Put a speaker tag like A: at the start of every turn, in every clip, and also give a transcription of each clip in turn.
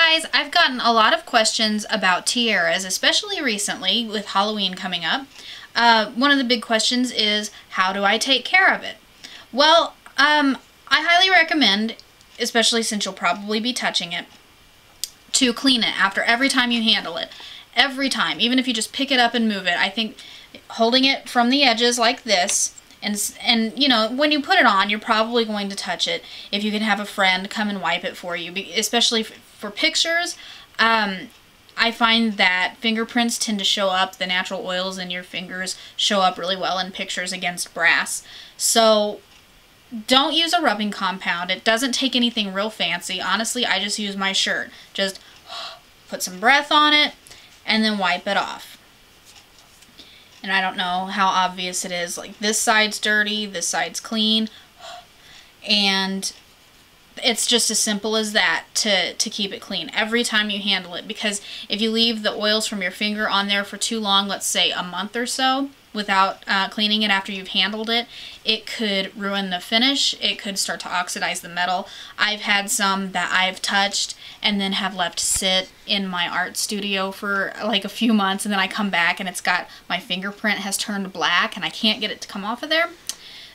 A: guys, I've gotten a lot of questions about tiaras, especially recently with Halloween coming up. One of the big questions is, how do I take care of it? Well, I highly recommend, especially since you'll probably be touching it, to clean it after every time you handle it. Every time, even if you just pick it up and move it. I think holding it from the edges like this, and you know, when you put it on, you're probably going to touch it. If you can have a friend come and wipe it for you, especially for pictures, I find that fingerprints tend to show up, the natural oils in your fingers show up really well in pictures against brass. So don't use a rubbing compound. It doesn't take anything real fancy. Honestly, I just use my shirt. Just put some breath on it and then wipe it off. And I don't know how obvious it is. Like, this side's dirty, this side's clean. And it's just as simple as that to keep it clean every time you handle it. Because if you leave the oils from your finger on there for too long, let's say a month or so, without cleaning it after you've handled it, it could ruin the finish. It could start to oxidize the metal. I've had some that I've touched and then have left sit in my art studio for like a few months, and then I come back and it's got, my fingerprint has turned black and I can't get it to come off of there.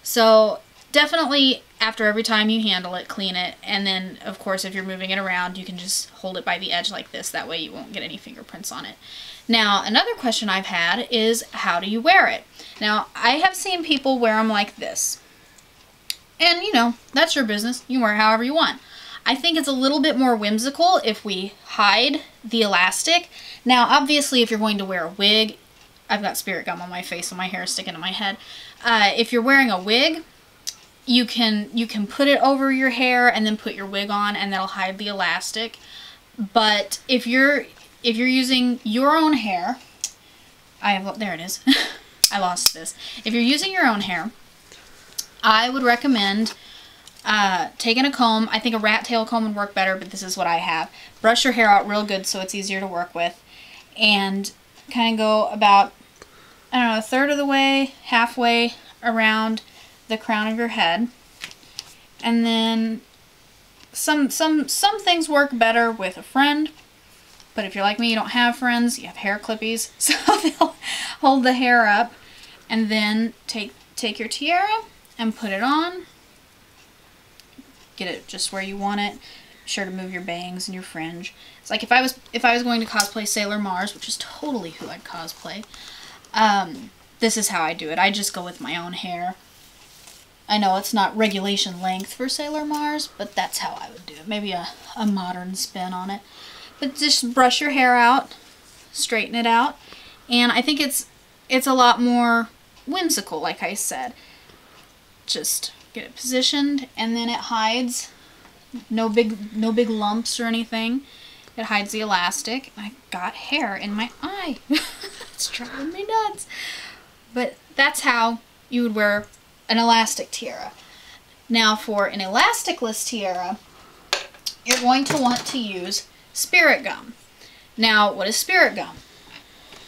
A: So definitely after every time you handle it, clean it, and then of course if you're moving it around, you can just hold it by the edge like this. That way you won't get any fingerprints on it. Now, another question I've had is, how do you wear it? Now, I have seen people wear them like this. And, you know, that's your business. You can wear it however you want. I think it's a little bit more whimsical if we hide the elastic. Now, obviously, if you're going to wear a wig, I've got spirit gum on my face and my hair is sticking to my head. If you're wearing a wig, you can put it over your hair and then put your wig on, and that'll hide the elastic. But if you're using your own hair, there it is. I lost this. If you're using your own hair, I would recommend taking a comb. I think a rat tail comb would work better, but this is what I have. Brush your hair out real good so it's easier to work with, and kind of go about, I don't know, a third of the way, halfway around the crown of your head. And then some things work better with a friend. But if you're like me, you don't have friends, you have hair clippies, so they'll hold the hair up, and then take your tiara and put it on. Get it just where you want it. Be sure to move your bangs and your fringe. It's like if I was going to cosplay Sailor Mars, which is totally who I'd cosplay. This is how I do it. I just go with my own hair. I know it's not regulation length for Sailor Mars, but that's how I would do it. Maybe a modern spin on it. But just brush your hair out, straighten it out, and I think it's a lot more whimsical, like I said. Just get it positioned, and then it hides. No big lumps or anything. It hides the elastic. I got hair in my eye. It's driving me nuts. But that's how you would wear an elastic tiara. Now, for an elasticless tiara, you're going to want to use spirit gum. Now, what is spirit gum?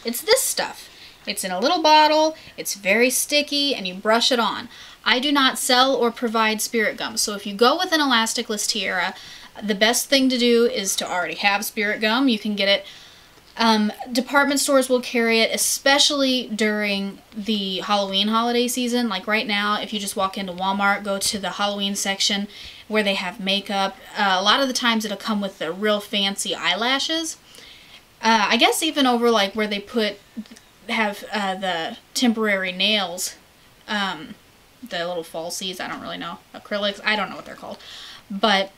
A: It's this stuff. It's in a little bottle, it's very sticky, and you brush it on. I do not sell or provide spirit gum, so if you go with an elasticless tiara, the best thing to do is to already have spirit gum. You can get it. Department stores will carry it, especially during the Halloween holiday season. Like right now, if you just walk into Walmart, go to the Halloween section where they have makeup. A lot of the times it'll come with the real fancy eyelashes. I guess even over like where they have the temporary nails, the little falsies, I don't really know, acrylics, I don't know what they're called. But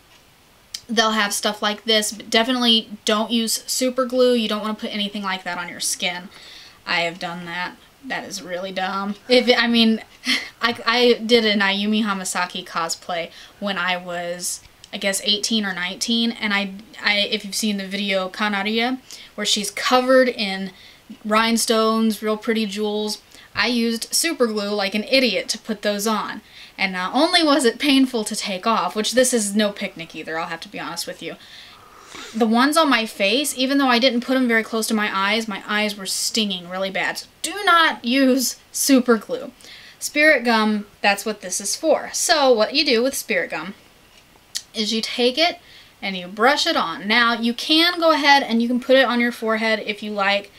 A: they'll have stuff like this, but definitely don't use super glue. You don't want to put anything like that on your skin. I have done that. That is really dumb. I did an Ayumi Hamasaki cosplay when I was, I guess, 18 or 19, and if you've seen the video Kanaria, where she's covered in rhinestones, real pretty jewels, I used super glue like an idiot to put those on. And not only was it painful to take off, which this is no picnic either, I'll have to be honest with you. The ones on my face, even though I didn't put them very close to my eyes were stinging really bad. So do not use super glue. Spirit gum, that's what this is for. So what you do with spirit gum is you take it and you brush it on. Now you can go ahead and you can put it on your forehead if you like.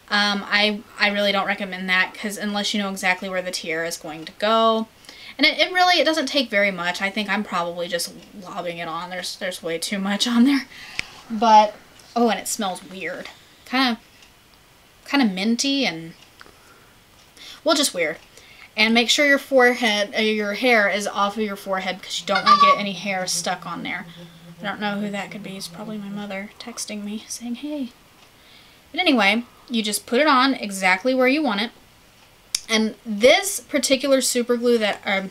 A: I really don't recommend that, because unless you know exactly where the tiara is going to go. And it really, it doesn't take very much. I think I'm probably just lobbing it on. There's way too much on there. But, oh, and it smells weird. Kind of minty and, well, just weird. And make sure your forehead, your hair is off of your forehead, because you don't want to get any hair stuck on there. I don't know who that could be. It's probably my mother texting me saying, hey. But anyway, you just put it on exactly where you want it. And this particular super glue that,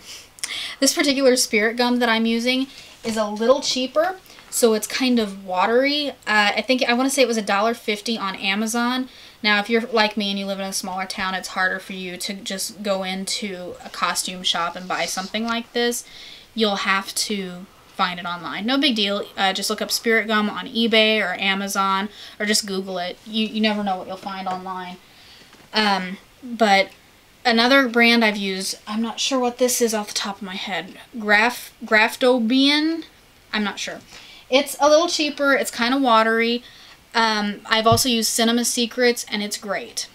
A: this particular spirit gum that I'm using is a little cheaper, so it's kind of watery. I want to say it was $1.50 on Amazon. Now, if you're like me and you live in a smaller town, it's harder for you to just go into a costume shop and buy something like this. You'll have to find it online. No big deal. Just look up spirit gum on eBay or Amazon, or just Google it. You never know what you'll find online. But another brand I've used, I'm not sure what this is off the top of my head. Graftobian? I'm not sure. It's a little cheaper. It's kind of watery. I've also used Cinema Secrets, and it's great.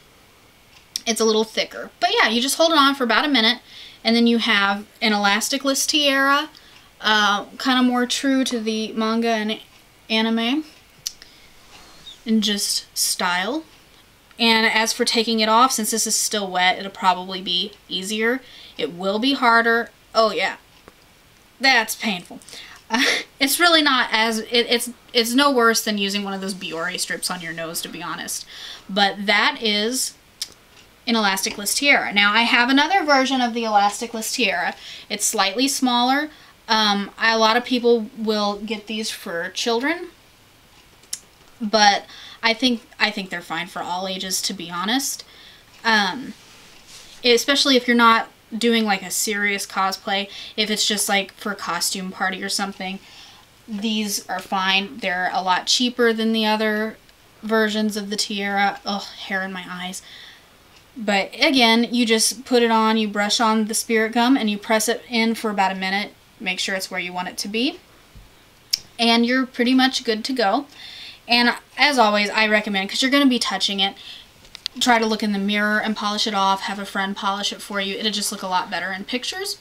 A: It's a little thicker. But yeah, you just hold it on for about a minute, and then you have an elasticless tiara, kind of more true to the manga and anime, and just style. And as for taking it off, since this is still wet, it'll probably be easier. It will be harder. Oh yeah, that's painful. It's really not as, it's no worse than using one of those Biore strips on your nose, to be honest. But that is an elasticless tiara. Now I have another version of the elasticless tiara. It's slightly smaller. A lot of people will get these for children, but I think they're fine for all ages, to be honest. Especially if you're not doing like a serious cosplay. If it's just like for a costume party or something, these are fine. They're a lot cheaper than the other versions of the tiara. Oh, hair in my eyes. But again, you just put it on, you brush on the spirit gum, and you press it in for about a minute. Make sure it's where you want it to be, and you're pretty much good to go. And as always, I recommend, because you're going to be touching it, try to look in the mirror and polish it off. Have a friend polish it for you. It'll just look a lot better in pictures.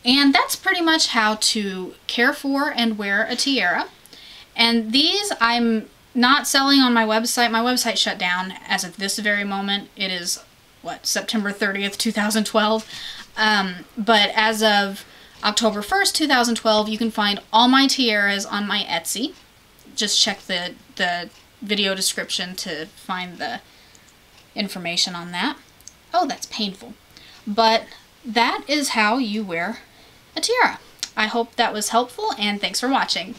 A: And that's pretty much how to care for and wear a tiara. And these I'm not selling on my website. My website shut down as of this very moment. It is, what, September 30th, 2012. But as of October 1st, 2012, you can find all my tiaras on my Etsy. Just check the video description to find the information on that. Oh, that's painful. But that is how you wear a tiara. I hope that was helpful, and thanks for watching.